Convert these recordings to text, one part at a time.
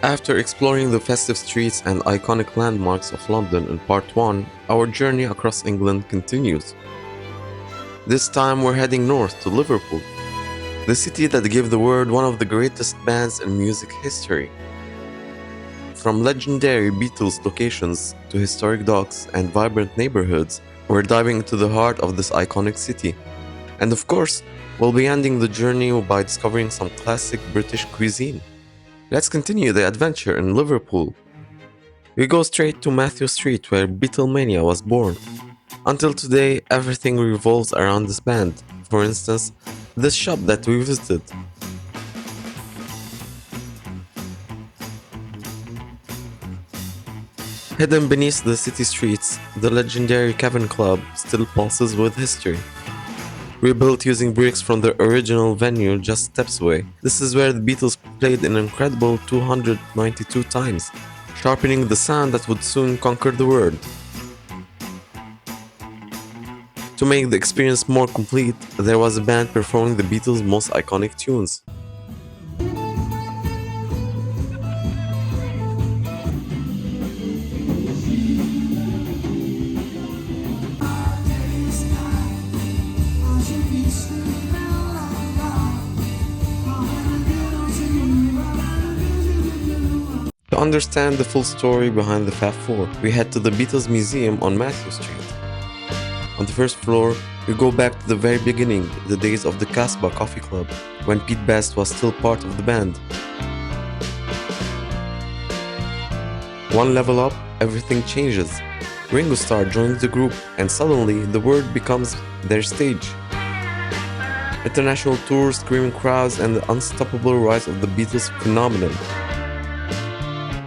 After exploring the festive streets and iconic landmarks of London in part 1, our journey across England continues. This time we're heading north to Liverpool, the city that gave the world one of the greatest bands in music history. From legendary Beatles locations to historic docks and vibrant neighborhoods, we're diving into the heart of this iconic city. And of course, we'll be ending the journey by discovering some classic British cuisine. Let's continue the adventure in Liverpool. We go straight to Matthew Street where Beatlemania was born. Until today, everything revolves around this band. For instance, this shop that we visited. Hidden beneath the city streets, the legendary Cavern Club still pulses with history. Rebuilt using bricks from the original venue just steps away, this is where the Beatles played an incredible 292 times, sharpening the sound that would soon conquer the world. To make the experience more complete, there was a band performing the Beatles' most iconic tunes. To understand the full story behind the Fab Four, we head to the Beatles Museum on Matthew Street. On the first floor, we go back to the very beginning, the days of the Casbah Coffee Club, when Pete Best was still part of the band. One level up, everything changes. Ringo Starr joins the group, and suddenly the world becomes their stage. International tours, screaming crowds, and the unstoppable rise of the Beatles phenomenon.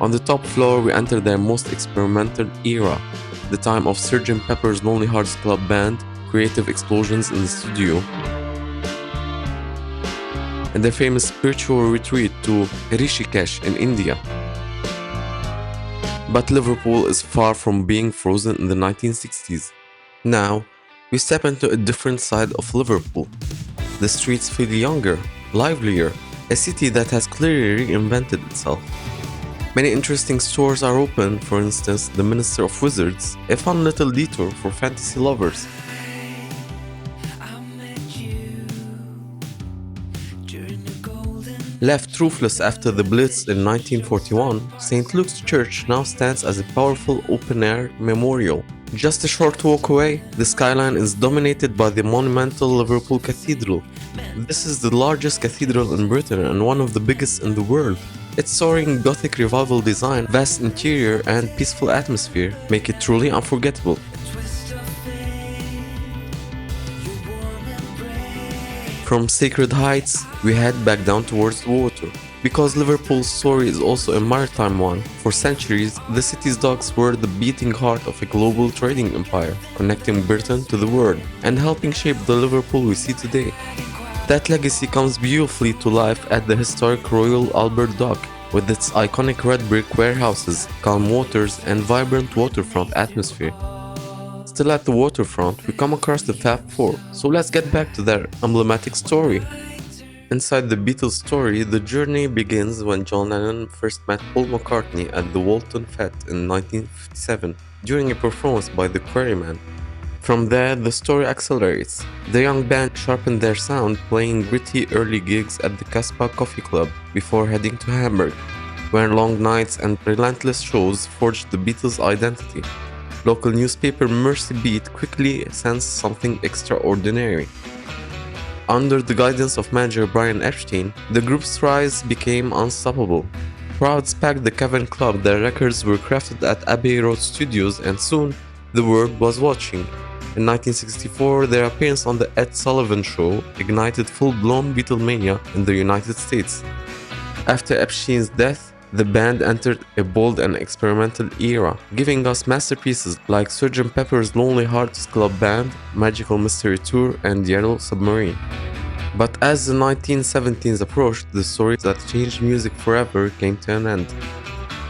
On the top floor, we enter their most experimental era, the time of Sgt. Pepper's Lonely Hearts Club Band, creative explosions in the studio, and their famous spiritual retreat to Rishikesh in India. But Liverpool is far from being frozen in the 1960s. Now, we step into a different side of Liverpool. The streets feel younger, livelier, a city that has clearly reinvented itself. Many interesting stores are open, for instance, the Minister of Wizards, a fun little detour for fantasy lovers. Left roofless after the Blitz in 1941, St. Luke's Church now stands as a powerful open-air memorial. Just a short walk away, the skyline is dominated by the monumental Liverpool Cathedral. This is the largest cathedral in Britain and one of the biggest in the world. Its soaring Gothic revival design, vast interior, and peaceful atmosphere make it truly unforgettable. From Sacred Heights, we head back down towards the water. Because Liverpool's story is also a maritime one, for centuries, the city's docks were the beating heart of a global trading empire, connecting Britain to the world, and helping shape the Liverpool we see today. That legacy comes beautifully to life at the historic Royal Albert Dock, with its iconic red brick warehouses, calm waters, and vibrant waterfront atmosphere. Still at the waterfront, we come across the Fab Four, so let's get back to their emblematic story. Inside the Beatles story, the journey begins when John Lennon first met Paul McCartney at the Walton Fete in 1957 during a performance by the Quarrymen. From there, the story accelerates. The young band sharpened their sound playing gritty early gigs at the Casbah Coffee Club before heading to Hamburg, where long nights and relentless shows forged the Beatles' identity. Local newspaper Mercy Beat quickly sensed something extraordinary. Under the guidance of manager Brian Epstein, the group's rise became unstoppable. Crowds packed the Cavern Club, their records were crafted at Abbey Road Studios, and soon the world was watching. In 1964, their appearance on The Ed Sullivan Show ignited full-blown Beatlemania in the United States. After Epstein's death, the band entered a bold and experimental era, giving us masterpieces like Sgt. Pepper's Lonely Hearts Club Band, Magical Mystery Tour, and Yellow Submarine. But as the 1970s approached, the story that changed music forever came to an end.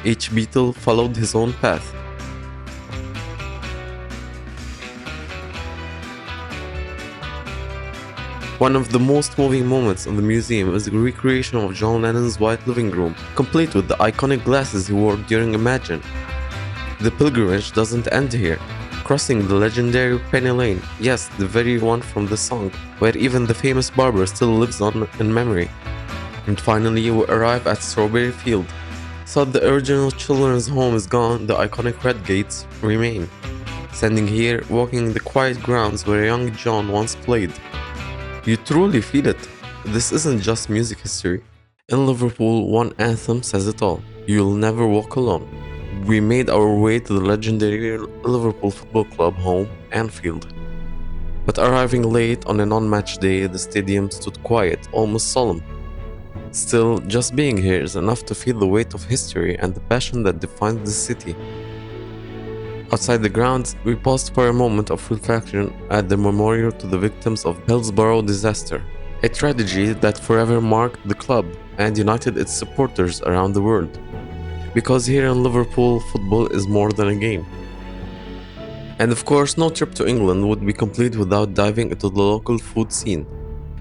Each Beatle followed his own path. One of the most moving moments in the museum is the recreation of John Lennon's white living room, complete with the iconic glasses he wore during Imagine. The pilgrimage doesn't end here. Crossing the legendary Penny Lane, yes, the very one from the song, where even the famous barber still lives on in memory. And finally, we arrive at Strawberry Field. Though the original children's home is gone, the iconic red gates remain. Standing here, walking the quiet grounds where young John once played. You truly feel it. This isn't just music history. In Liverpool, one anthem says it all. You'll never walk alone. We made our way to the legendary Liverpool Football Club home, Anfield. But arriving late on a non-match day, the stadium stood quiet, almost solemn. Still, just being here is enough to feel the weight of history and the passion that defines the city. Outside the grounds, we paused for a moment of reflection at the memorial to the victims of Hillsborough disaster, a tragedy that forever marked the club and united its supporters around the world. Because here in Liverpool, football is more than a game. And of course, no trip to England would be complete without diving into the local food scene.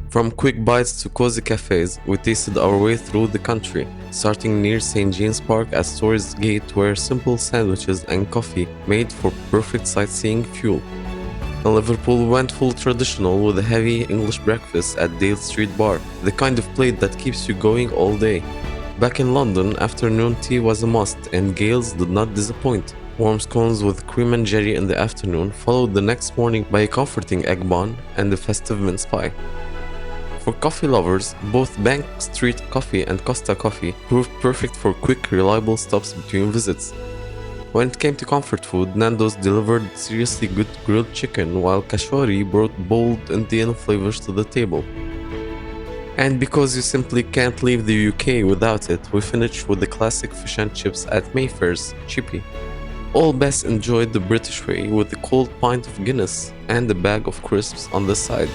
From quick bites to cozy cafes, we tasted our way through the country, starting near St. James Park at Storrs Gate, where simple sandwiches and coffee made for perfect sightseeing fuel. In Liverpool, we went full traditional with a heavy English breakfast at Dale Street Bar, the kind of plate that keeps you going all day. Back in London, afternoon tea was a must, and Gales did not disappoint. Warm scones with cream and jelly in the afternoon, followed the next morning by a comforting egg bun and a festive mince pie. For coffee lovers, both Bank Street Coffee and Costa Coffee proved perfect for quick, reliable stops between visits. When it came to comfort food, Nando's delivered seriously good grilled chicken, while Kashori brought bold Indian flavors to the table. And because you simply can't leave the UK without it, we finished with the classic fish and chips at Mayfair's Chippy. All best enjoyed the British way with a cold pint of Guinness and a bag of crisps on the side.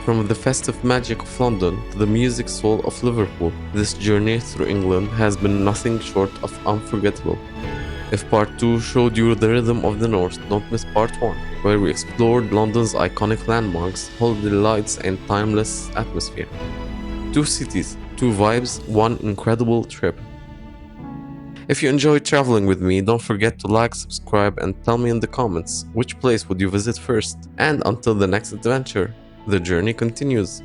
From the festive magic of London to the music soul of Liverpool, this journey through England has been nothing short of unforgettable. If part 2 showed you the rhythm of the North, don't miss part 1, where we explored London's iconic landmarks, holiday lights, and timeless atmosphere. 2 cities, 2 vibes, 1 incredible trip. If you enjoyed traveling with me, don't forget to like, subscribe, and tell me in the comments which place would you visit first. And until the next adventure, the journey continues.